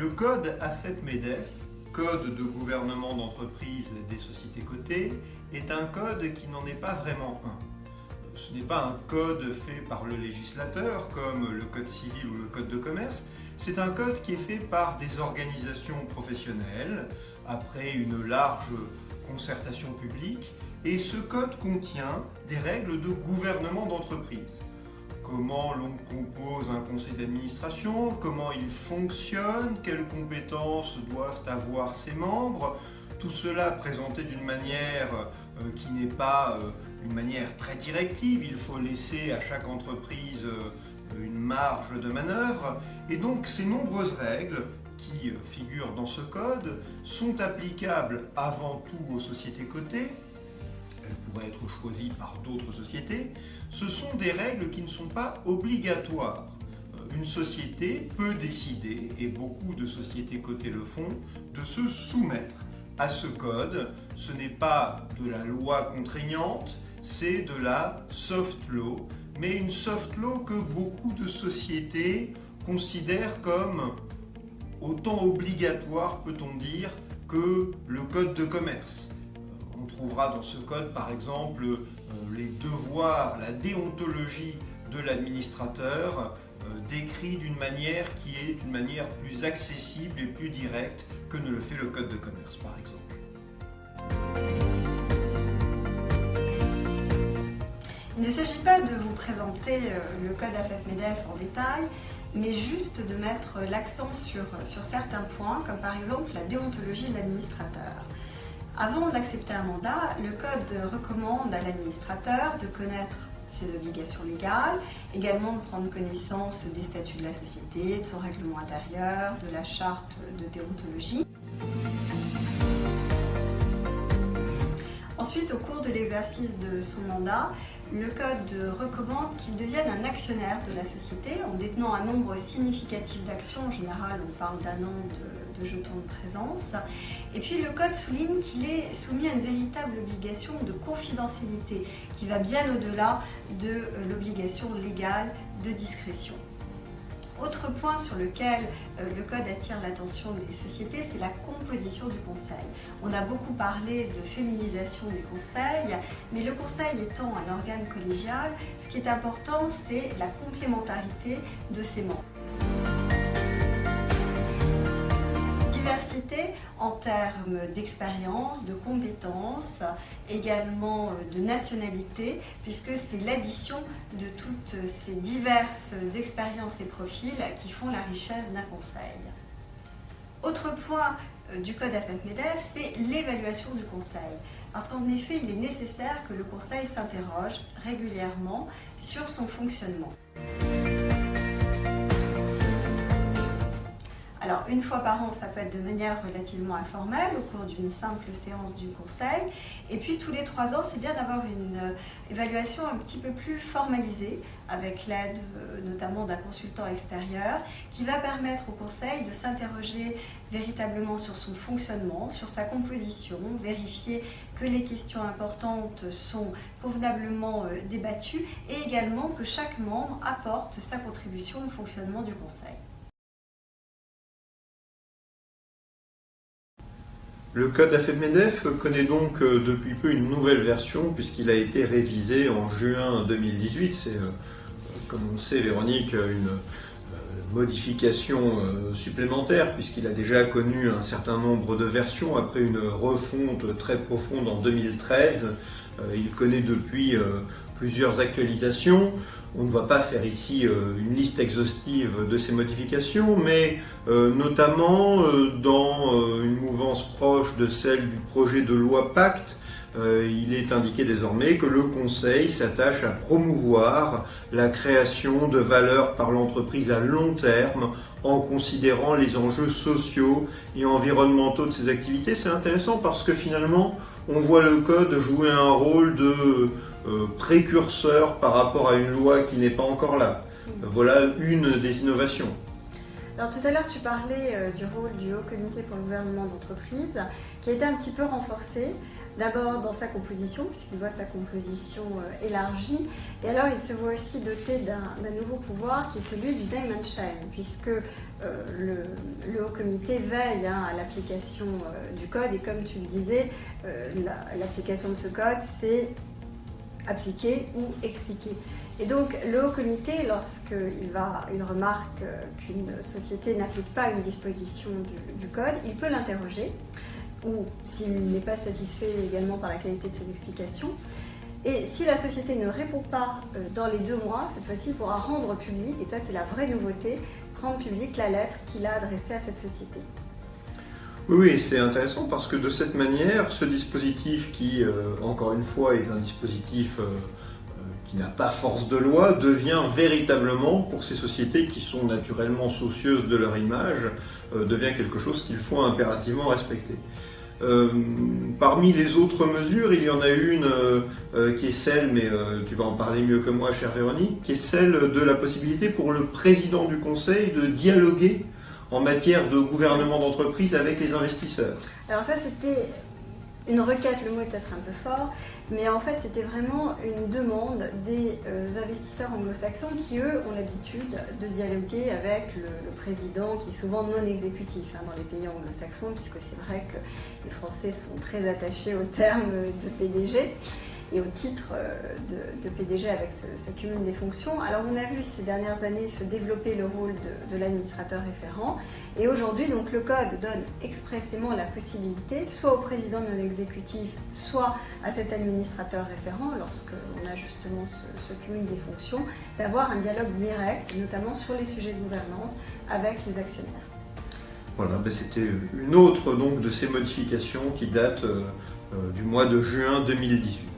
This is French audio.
Le code AFEP-MEDEF, Code de gouvernement d'entreprise des sociétés cotées, est un code qui n'en est pas vraiment un. Ce n'est pas un code fait par le législateur, comme le code civil ou le code de commerce. C'est un code qui est fait par des organisations professionnelles, après une large concertation publique, et ce code contient des règles de gouvernement d'entreprise. Comment l'on compose un conseil d'administration, comment il fonctionne, quelles compétences doivent avoir ses membres, tout cela présenté d'une manière qui n'est pas une manière très directive, il faut laisser à chaque entreprise une marge de manœuvre, et donc ces nombreuses règles qui figurent dans ce code sont applicables avant tout aux sociétés cotées. Elles pourraient être choisies par d'autres sociétés. Ce sont des règles qui ne sont pas obligatoires. Une société peut décider, et beaucoup de sociétés cotées le font, de se soumettre à ce code. Ce n'est pas de la loi contraignante, c'est de la soft law, mais une soft law que beaucoup de sociétés considèrent comme autant obligatoire, peut-on dire, que le code de commerce. On trouvera dans ce code, par exemple, les devoirs, la déontologie de l'administrateur décrit d'une manière qui est une manière plus accessible et plus directe que ne le fait le code de commerce, par exemple. Il ne s'agit pas de vous présenter le code AFEP-MEDEF en détail, mais juste de mettre l'accent sur certains points, comme par exemple la déontologie de l'administrateur. Avant d'accepter un mandat, le code recommande à l'administrateur de connaître ses obligations légales, également de prendre connaissance des statuts de la société, de son règlement intérieur, de la charte de déontologie. Ensuite, au cours de l'exercice de son mandat, le code recommande qu'il devienne un actionnaire de la société en détenant un nombre significatif d'actions. En général, on parle d'un an de jetons de présence. Et puis, le code souligne qu'il est soumis à une véritable obligation de confidentialité qui va bien au-delà de l'obligation légale de discrétion. Autre point sur lequel le code attire l'attention des sociétés, c'est la composition du conseil. On a beaucoup parlé de féminisation des conseils, mais le conseil étant un organe collégial, ce qui est important, c'est la complémentarité de ses membres. Diversité en termes d'expérience, de compétences, également de nationalité, puisque c'est l'addition de toutes ces diverses expériences et profils qui font la richesse d'un conseil. Autre point du code AFEP-MEDEF, c'est l'évaluation du conseil. Parce qu'en effet, il est nécessaire que le conseil s'interroge régulièrement sur son fonctionnement. Alors, une fois par an, ça peut être de manière relativement informelle, au cours d'une simple séance du conseil. Et puis, tous les 3 ans, c'est bien d'avoir une évaluation un petit peu plus formalisée, avec l'aide notamment d'un consultant extérieur, qui va permettre au conseil de s'interroger véritablement sur son fonctionnement, sur sa composition, vérifier que les questions importantes sont convenablement débattues et également que chaque membre apporte sa contribution au fonctionnement du conseil. Le code AFEP-MEDEF connaît donc depuis peu une nouvelle version puisqu'il a été révisé en juin 2018. C'est, comme on le sait, Véronique, une modification supplémentaire puisqu'il a déjà connu un certain nombre de versions après une refonte très profonde en 2013. Il connaît depuis plusieurs actualisations. On ne va pas faire ici une liste exhaustive de ces modifications, mais notamment dans une mouvance proche de celle du projet de loi Pacte, il est indiqué désormais que le Conseil s'attache à promouvoir la création de valeur par l'entreprise à long terme en considérant les enjeux sociaux et environnementaux de ses activités. C'est intéressant parce que finalement, on voit le code jouer un rôle de précurseur par rapport à une loi qui n'est pas encore là. Voilà une des innovations. Alors tout à l'heure, tu parlais du rôle du Haut Comité pour le gouvernement d'entreprise, qui a été un petit peu renforcé, d'abord dans sa composition, puisqu'il voit sa composition élargie, et alors il se voit aussi doté d'un nouveau pouvoir qui est celui du name and shame, puisque le Haut Comité veille à l'application du code, et comme tu le disais, l'application de ce code, c'est appliquer ou expliquer. Et donc le Haut Comité, lorsqu'il remarque qu'une société n'applique pas une disposition du code, il peut l'interroger, ou s'il n'est pas satisfait également par la qualité de ses explications. Et si la société ne répond pas dans les 2 mois, cette fois-ci, il pourra rendre public, et ça c'est la vraie nouveauté, rendre public la lettre qu'il a adressée à cette société. Oui, c'est intéressant parce que de cette manière, ce dispositif qui, encore une fois, est un dispositif qui n'a pas force de loi, devient véritablement, pour ces sociétés qui sont naturellement soucieuses de leur image, devient quelque chose qu'il faut impérativement respecter. Parmi les autres mesures, il y en a une qui est celle, mais tu vas en parler mieux que moi, chère Véronique, qui est celle de la possibilité pour le président du conseil de dialoguer en matière de gouvernement d'entreprise avec les investisseurs. Alors ça, c'était une requête, le mot est peut-être un peu fort, mais en fait c'était vraiment une demande des investisseurs anglo-saxons qui eux ont l'habitude de dialoguer avec le président qui est souvent non exécutif dans les pays anglo-saxons, puisque c'est vrai que les Français sont très attachés au terme de PDG et au titre de PDG avec ce cumul des fonctions. Alors on a vu ces dernières années se développer le rôle de l'administrateur référent, et aujourd'hui donc le code donne expressément la possibilité soit au président non exécutif, soit à cet administrateur référent, lorsqu'on a justement ce cumul des fonctions, d'avoir un dialogue direct, notamment sur les sujets de gouvernance, avec les actionnaires. Voilà, c'était une autre donc, de ces modifications qui date du mois de juin 2018.